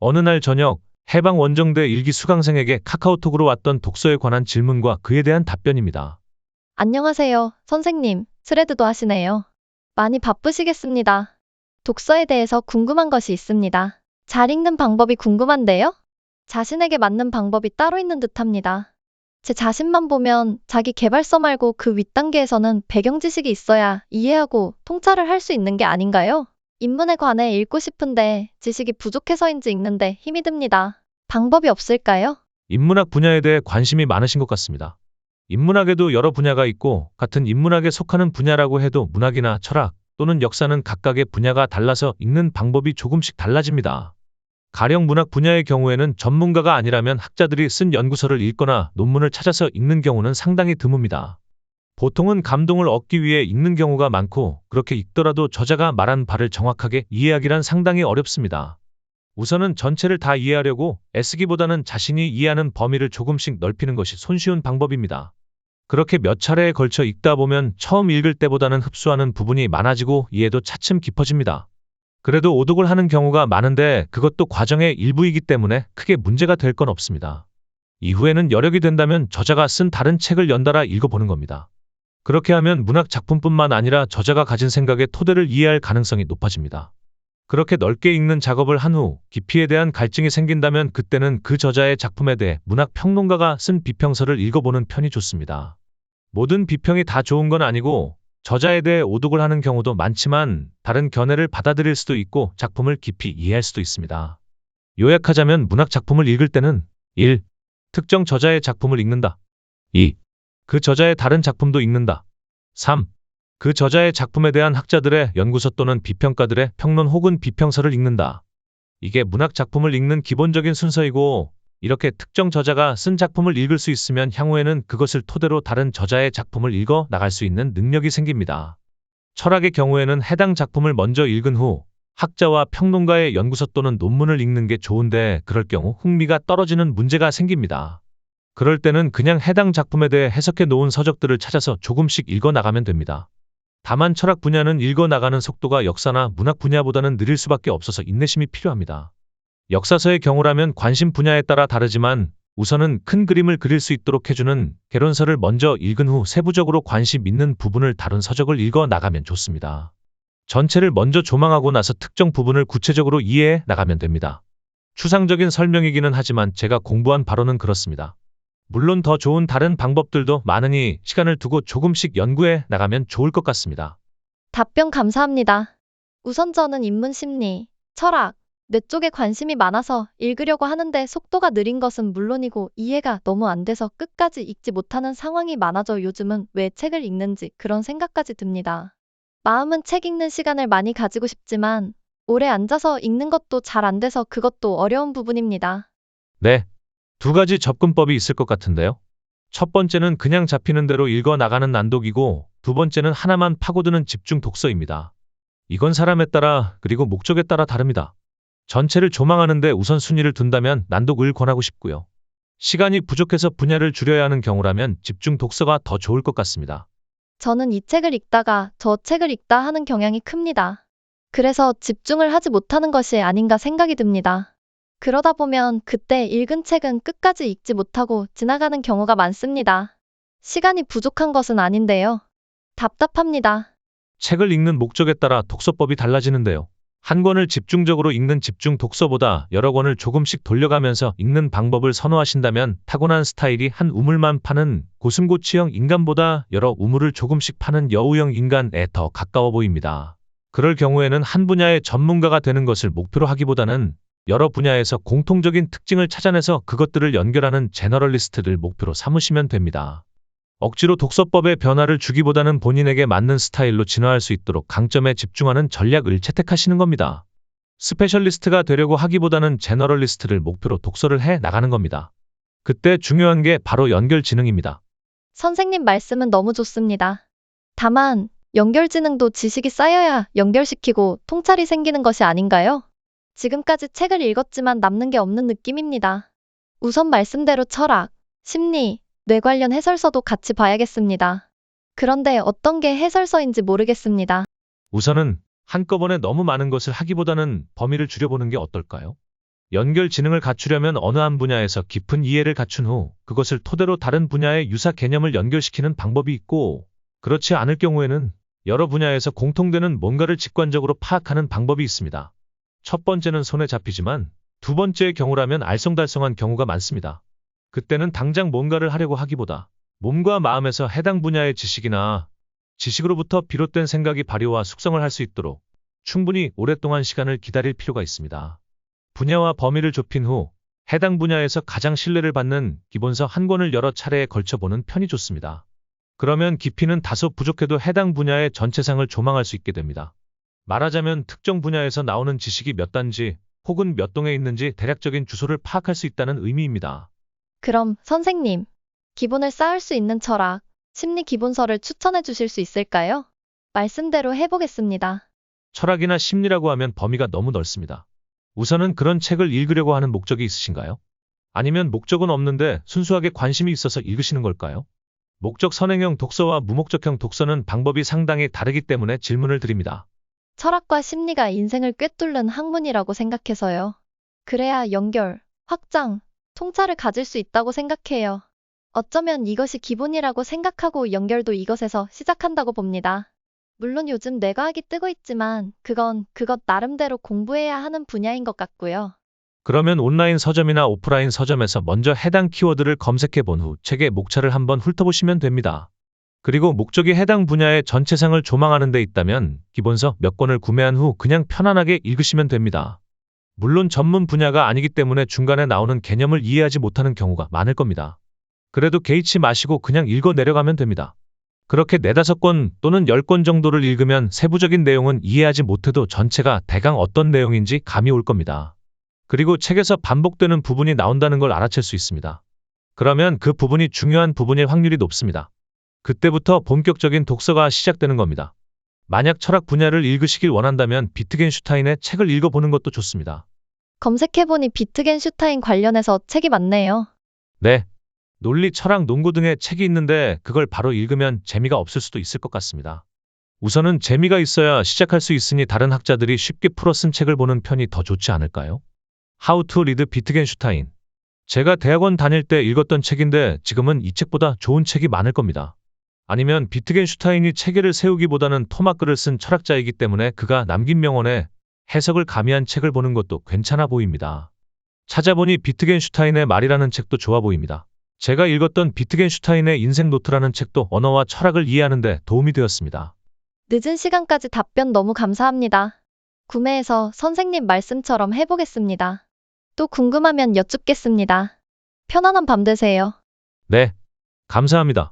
어느 날 저녁, 해방 원정대 일기 수강생에게 카카오톡으로 왔던 독서에 관한 질문과 그에 대한 답변입니다. 안녕하세요, 선생님. 스레드도 하시네요. 많이 바쁘시겠습니다. 독서에 대해서 궁금한 것이 있습니다. 잘 읽는 방법이 궁금한데요? 자신에게 맞는 방법이 따로 있는 듯합니다. 제 자신만 보면 자기 개발서 말고 그 윗단계에서는 배경 지식이 있어야 이해하고 통찰을 할 수 있는 게 아닌가요? 인문에 관해 읽고 싶은데 지식이 부족해서인지 읽는데 힘이 듭니다. 방법이 없을까요? 인문학 분야에 대해 관심이 많으신 것 같습니다. 인문학에도 여러 분야가 있고 같은 인문학에 속하는 분야라고 해도 문학이나 철학 또는 역사는 각각의 분야가 달라서 읽는 방법이 조금씩 달라집니다. 가령 문학 분야의 경우에는 전문가가 아니라면 학자들이 쓴 연구서를 읽거나 논문을 찾아서 읽는 경우는 상당히 드뭅니다. 보통은 감동을 얻기 위해 읽는 경우가 많고 그렇게 읽더라도 저자가 말한 바를 정확하게 이해하기란 상당히 어렵습니다. 우선은 전체를 다 이해하려고 애쓰기보다는 자신이 이해하는 범위를 조금씩 넓히는 것이 손쉬운 방법입니다. 그렇게 몇 차례에 걸쳐 읽다 보면 처음 읽을 때보다는 흡수하는 부분이 많아지고 이해도 차츰 깊어집니다. 그래도 오독을 하는 경우가 많은데 그것도 과정의 일부이기 때문에 크게 문제가 될 건 없습니다. 이후에는 여력이 된다면 저자가 쓴 다른 책을 연달아 읽어보는 겁니다. 그렇게 하면 문학 작품뿐만 아니라 저자가 가진 생각의 토대를 이해할 가능성이 높아집니다. 그렇게 넓게 읽는 작업을 한 후 깊이에 대한 갈증이 생긴다면 그때는 그 저자의 작품에 대해 문학 평론가가 쓴 비평서를 읽어보는 편이 좋습니다. 모든 비평이 다 좋은 건 아니고 저자에 대해 오독을 하는 경우도 많지만 다른 견해를 받아들일 수도 있고 작품을 깊이 이해할 수도 있습니다. 요약하자면 문학 작품을 읽을 때는 1. 특정 저자의 작품을 읽는다. 2. 그 저자의 다른 작품도 읽는다. 3. 그 저자의 작품에 대한 학자들의 연구서 또는 비평가들의 평론 혹은 비평서를 읽는다. 이게 문학 작품을 읽는 기본적인 순서이고 이렇게 특정 저자가 쓴 작품을 읽을 수 있으면 향후에는 그것을 토대로 다른 저자의 작품을 읽어 나갈 수 있는 능력이 생깁니다. 철학의 경우에는 해당 작품을 먼저 읽은 후 학자와 평론가의 연구서 또는 논문을 읽는 게 좋은데 그럴 경우 흥미가 떨어지는 문제가 생깁니다. 그럴 때는 그냥 해당 작품에 대해 해석해 놓은 서적들을 찾아서 조금씩 읽어 나가면 됩니다. 다만 철학 분야는 읽어 나가는 속도가 역사나 문학 분야보다는 느릴 수밖에 없어서 인내심이 필요합니다. 역사서의 경우라면 관심 분야에 따라 다르지만 우선은 큰 그림을 그릴 수 있도록 해주는 개론서를 먼저 읽은 후 세부적으로 관심 있는 부분을 다룬 서적을 읽어 나가면 좋습니다. 전체를 먼저 조망하고 나서 특정 부분을 구체적으로 이해해 나가면 됩니다. 추상적인 설명이기는 하지만 제가 공부한 바로는 그렇습니다. 물론 더 좋은 다른 방법들도 많으니 시간을 두고 조금씩 연구해 나가면 좋을 것 같습니다. 답변 감사합니다. 우선 저는 인문 심리, 철학, 뇌 쪽에 관심이 많아서 읽으려고 하는데 속도가 느린 것은 물론이고 이해가 너무 안 돼서 끝까지 읽지 못하는 상황이 많아져 요즘은 왜 책을 읽는지 그런 생각까지 듭니다. 마음은 책 읽는 시간을 많이 가지고 싶지만 오래 앉아서 읽는 것도 잘 안 돼서 그것도 어려운 부분입니다. 네, 두 가지 접근법이 있을 것 같은데요. 첫 번째는 그냥 잡히는 대로 읽어 나가는 난독이고 두 번째는 하나만 파고드는 집중 독서입니다. 이건 사람에 따라 그리고 목적에 따라 다릅니다. 전체를 조망하는데 우선순위를 둔다면 난독을 권하고 싶고요. 시간이 부족해서 분야를 줄여야 하는 경우라면 집중 독서가 더 좋을 것 같습니다. 저는 이 책을 읽다가 저 책을 읽다 하는 경향이 큽니다. 그래서 집중을 하지 못하는 것이 아닌가 생각이 듭니다. 그러다 보면 그때 읽은 책은 끝까지 읽지 못하고 지나가는 경우가 많습니다. 시간이 부족한 것은 아닌데요. 답답합니다. 책을 읽는 목적에 따라 독서법이 달라지는데요. 한 권을 집중적으로 읽는 집중 독서보다 여러 권을 조금씩 돌려가면서 읽는 방법을 선호하신다면 타고난 스타일이 한 우물만 파는 고슴고치형 인간보다 여러 우물을 조금씩 파는 여우형 인간에 더 가까워 보입니다. 그럴 경우에는 한 분야의 전문가가 되는 것을 목표로 하기보다는 여러 분야에서 공통적인 특징을 찾아내서 그것들을 연결하는 제너럴리스트를 목표로 삼으시면 됩니다. 억지로 독서법에 변화를 주기보다는 본인에게 맞는 스타일로 진화할 수 있도록 강점에 집중하는 전략을 채택하시는 겁니다. 스페셜리스트가 되려고 하기보다는 제너럴리스트를 목표로 독서를 해 나가는 겁니다. 그때 중요한 게 바로 연결지능입니다. 선생님 말씀은 너무 좋습니다. 다만 연결지능도 지식이 쌓여야 연결시키고 통찰이 생기는 것이 아닌가요? 지금까지 책을 읽었지만 남는 게 없는 느낌입니다. 우선 말씀대로 철학, 심리, 뇌 관련 해설서도 같이 봐야겠습니다. 그런데 어떤 게 해설서인지 모르겠습니다. 우선은 한꺼번에 너무 많은 것을 하기보다는 범위를 줄여보는 게 어떨까요? 연결 지능을 갖추려면 어느 한 분야에서 깊은 이해를 갖춘 후 그것을 토대로 다른 분야의 유사 개념을 연결시키는 방법이 있고, 그렇지 않을 경우에는 여러 분야에서 공통되는 뭔가를 직관적으로 파악하는 방법이 있습니다. 첫 번째는 손에 잡히지만 두 번째의 경우라면 알쏭달쏭한 경우가 많습니다. 그때는 당장 뭔가를 하려고 하기보다 몸과 마음에서 해당 분야의 지식이나 지식으로부터 비롯된 생각이 발효와 숙성을 할 수 있도록 충분히 오랫동안 시간을 기다릴 필요가 있습니다. 분야와 범위를 좁힌 후 해당 분야에서 가장 신뢰를 받는 기본서 한 권을 여러 차례에 걸쳐 보는 편이 좋습니다. 그러면 깊이는 다소 부족해도 해당 분야의 전체상을 조망할 수 있게 됩니다. 말하자면 특정 분야에서 나오는 지식이 몇 단지 혹은 몇 동에 있는지 대략적인 주소를 파악할 수 있다는 의미입니다. 그럼 선생님, 기본을 쌓을 수 있는 철학, 심리 기본서를 추천해 주실 수 있을까요? 말씀대로 해보겠습니다. 철학이나 심리라고 하면 범위가 너무 넓습니다. 우선은 그런 책을 읽으려고 하는 목적이 있으신가요? 아니면 목적은 없는데 순수하게 관심이 있어서 읽으시는 걸까요? 목적 선행형 독서와 무목적형 독서는 방법이 상당히 다르기 때문에 질문을 드립니다. 철학과 심리가 인생을 꿰뚫는 학문이라고 생각해서요. 그래야 연결, 확장, 통찰을 가질 수 있다고 생각해요. 어쩌면 이것이 기본이라고 생각하고 연결도 이것에서 시작한다고 봅니다. 물론 요즘 뇌과학이 뜨고 있지만 그건 그것 나름대로 공부해야 하는 분야인 것 같고요. 그러면 온라인 서점이나 오프라인 서점에서 먼저 해당 키워드를 검색해 본 후 책의 목차를 한번 훑어보시면 됩니다. 그리고 목적이 해당 분야의 전체상을 조망하는 데 있다면 기본서 몇 권을 구매한 후 그냥 편안하게 읽으시면 됩니다. 물론 전문 분야가 아니기 때문에 중간에 나오는 개념을 이해하지 못하는 경우가 많을 겁니다. 그래도 개의치 마시고 그냥 읽어 내려가면 됩니다. 그렇게 4~5권 또는 10권 정도를 읽으면 세부적인 내용은 이해하지 못해도 전체가 대강 어떤 내용인지 감이 올 겁니다. 그리고 책에서 반복되는 부분이 나온다는 걸 알아챌 수 있습니다. 그러면 그 부분이 중요한 부분일 확률이 높습니다. 그때부터 본격적인 독서가 시작되는 겁니다. 만약 철학 분야를 읽으시길 원한다면 비트겐슈타인의 책을 읽어보는 것도 좋습니다. 검색해보니 비트겐슈타인 관련해서 책이 많네요. 네. 논리, 철학, 농구 등의 책이 있는데 그걸 바로 읽으면 재미가 없을 수도 있을 것 같습니다. 우선은 재미가 있어야 시작할 수 있으니 다른 학자들이 쉽게 풀어 쓴 책을 보는 편이 더 좋지 않을까요? How to read 비트겐슈타인. 제가 대학원 다닐 때 읽었던 책인데 지금은 이 책보다 좋은 책이 많을 겁니다. 아니면 비트겐슈타인이 체계를 세우기보다는 토막글을 쓴 철학자이기 때문에 그가 남긴 명언에 해석을 가미한 책을 보는 것도 괜찮아 보입니다. 찾아보니 비트겐슈타인의 말이라는 책도 좋아 보입니다. 제가 읽었던 비트겐슈타인의 인생 노트라는 책도 언어와 철학을 이해하는 데 도움이 되었습니다. 늦은 시간까지 답변 너무 감사합니다. 구매해서 선생님 말씀처럼 해보겠습니다. 또 궁금하면 여쭙겠습니다. 편안한 밤 되세요. 네, 감사합니다.